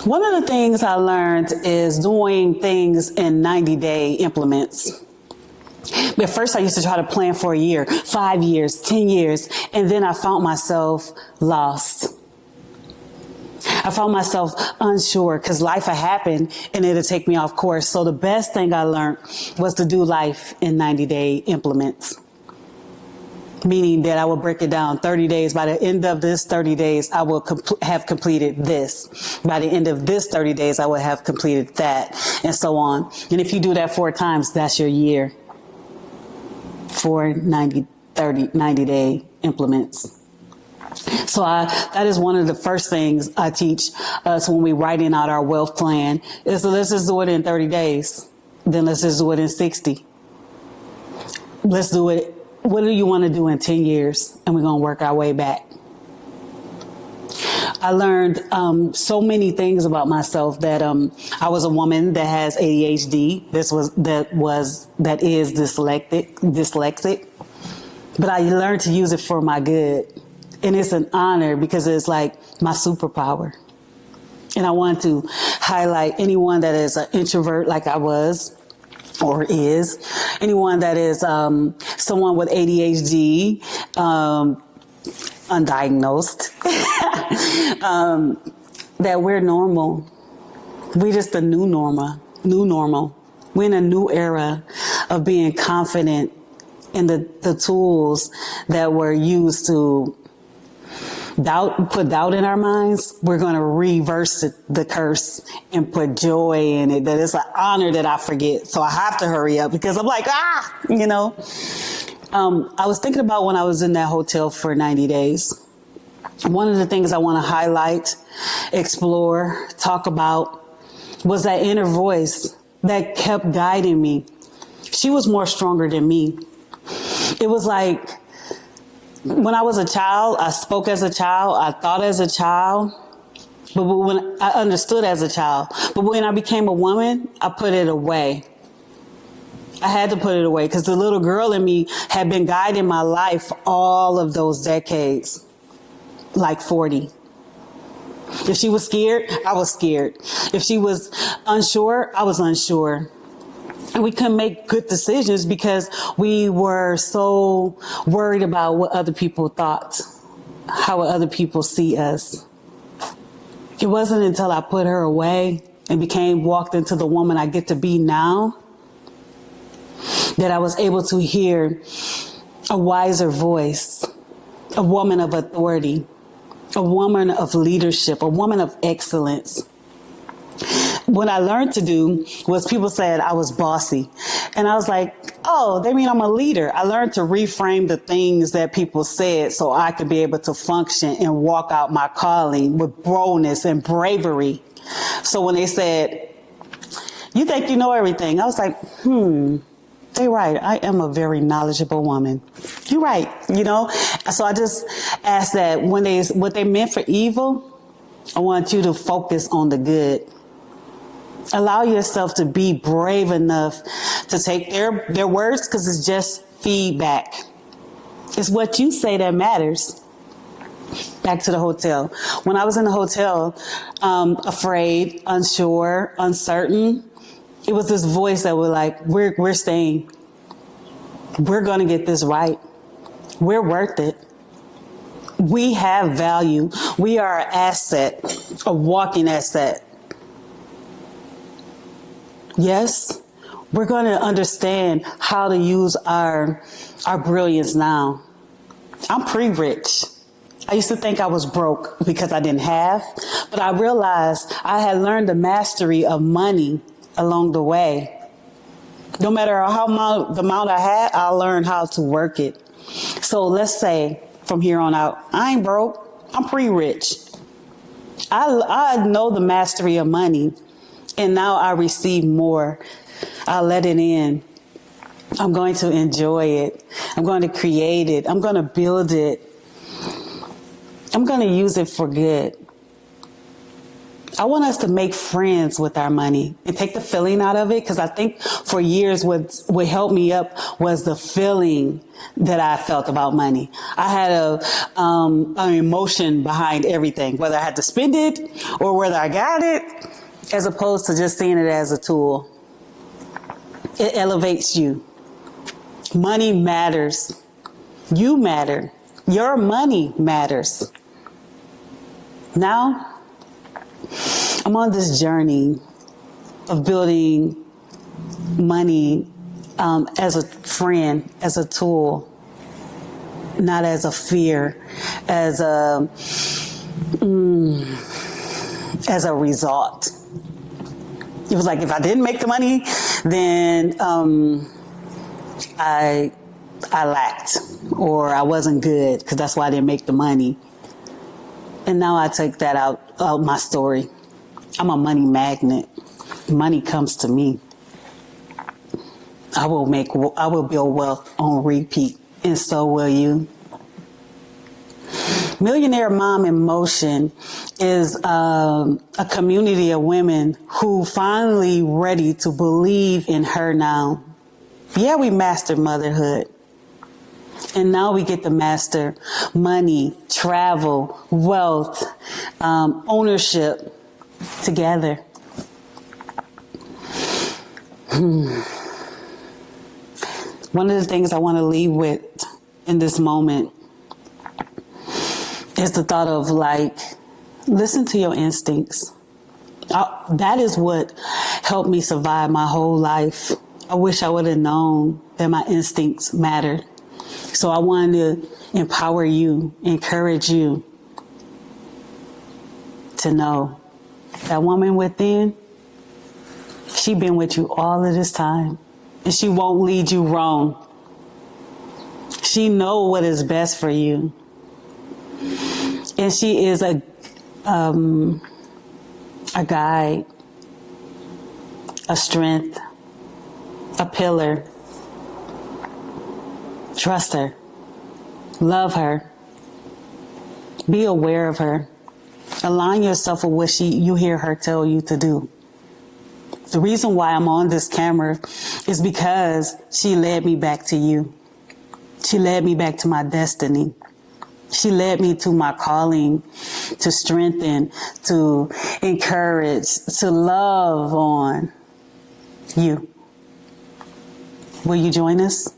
One of the things I learned is doing things in 90-day increments. At first, I used to try to plan for a year, 5 years, 10 years, and then I found myself lost. I found myself unsure because life had happened and it'll take me off course. So the best thing I learned was to do life in 90-day increments. Meaning that I will break it down 30 days. By the end of this 30 days, I will have completed this. By the end of this 30 days, I will have completed that, and so on. And if you do that 4 times, that's your year. 4 90-day implements. So that is one of the first things I teach us when we're writing out our wealth plan is let's just do it in 30 days. Then let's just do it in 60. Let's do it. What do you want to do in 10 years? And we're going to work our way back. I learned so many things about myself that I was a woman that has ADHD. That is dyslexic. But I learned to use it for my good. And it's an honor because it's like my superpower. And I want to highlight anyone that is an introvert like I was or is, anyone that is someone with ADHD, undiagnosed, that we're normal. We're just the new normal. We're in a new era of being confident in the tools that were used to put doubt in our minds. We're going to reverse the curse and put joy in it. That it's an honor that I forget. So I have to hurry up because I'm like, I was thinking about when I was in that hotel for 90 days. One of the things I want to highlight, explore, talk about was that inner voice that kept guiding me. She was more stronger than me. It was like, when I was a child, I spoke as a child, I thought as a child, but when I understood as a child. But when I became a woman, I put it away. I had to put it away because the little girl in me had been guiding my life all of those decades, like 40. If she was scared, I was scared. If she was unsure, I was unsure. And we couldn't make good decisions because we were so worried about what other people thought, how other people see us. It wasn't until I put her away and walked into the woman I get to be now that I was able to hear a wiser voice, a woman of authority, a woman of leadership, a woman of excellence. What I learned to do was people said I was bossy. And I was like, oh, they mean I'm a leader. I learned to reframe the things that people said so I could be able to function and walk out my calling with boldness and bravery. So when they said, you think you know everything? I was like, they're right. I am a very knowledgeable woman. You're right, So I just asked that what they meant for evil, I want you to focus on the good. Allow yourself to be brave enough to take their words because it's just feedback. It's what you say that matters. Back to the hotel. When I was in the hotel, afraid, unsure, uncertain, it was this voice that was like, we're staying. We're going to get this right. We're worth it. We have value. We are an asset, a walking asset. Yes, we're going to understand how to use our brilliance now. I'm pre-rich. I used to think I was broke because I didn't have, but I realized I had learned the mastery of money along the way. No matter the amount I had, I learned how to work it. So let's say from here on out, I ain't broke. I'm pre-rich. I know the mastery of money. And now I receive more. I let it in. I'm going to enjoy it. I'm going to create it. I'm going to build it. I'm going to use it for good. I want us to make friends with our money and take the feeling out of it. Because I think for years what helped me up was the feeling that I felt about money. I had an emotion behind everything, whether I had to spend it or whether I got it, as opposed to just seeing it as a tool. It elevates you. Money matters. You matter. Your money matters. Now, I'm on this journey of building money as a friend, as a tool, not as a fear, as a result. It was like if I didn't make the money, then I lacked, or I wasn't good because that's why I didn't make the money. And now I take that out my story. I'm a money magnet. Money comes to me. I will build wealth on repeat, and so will you. Millionaire Mom in Motion is a community of women who finally ready to believe in her now. Yeah, we mastered motherhood. And now we get to master money, travel, wealth, ownership together. One of the things I want to leave with in this moment is the thought of listen to your instincts. That is what helped me survive my whole life. I wish I would have known that my instincts mattered. So I wanted to empower you, encourage you to know that woman within, she been with you all of this time, and she won't lead you wrong. She know what is best for you. And she is a guide, a strength, a pillar. Trust her. Love her. Be aware of her. Align yourself with what you hear her tell you to do. The reason why I'm on this camera is because she led me back to you. She led me back to my destiny. She led me to my calling, to strengthen, to encourage, to love on you. Will you join us?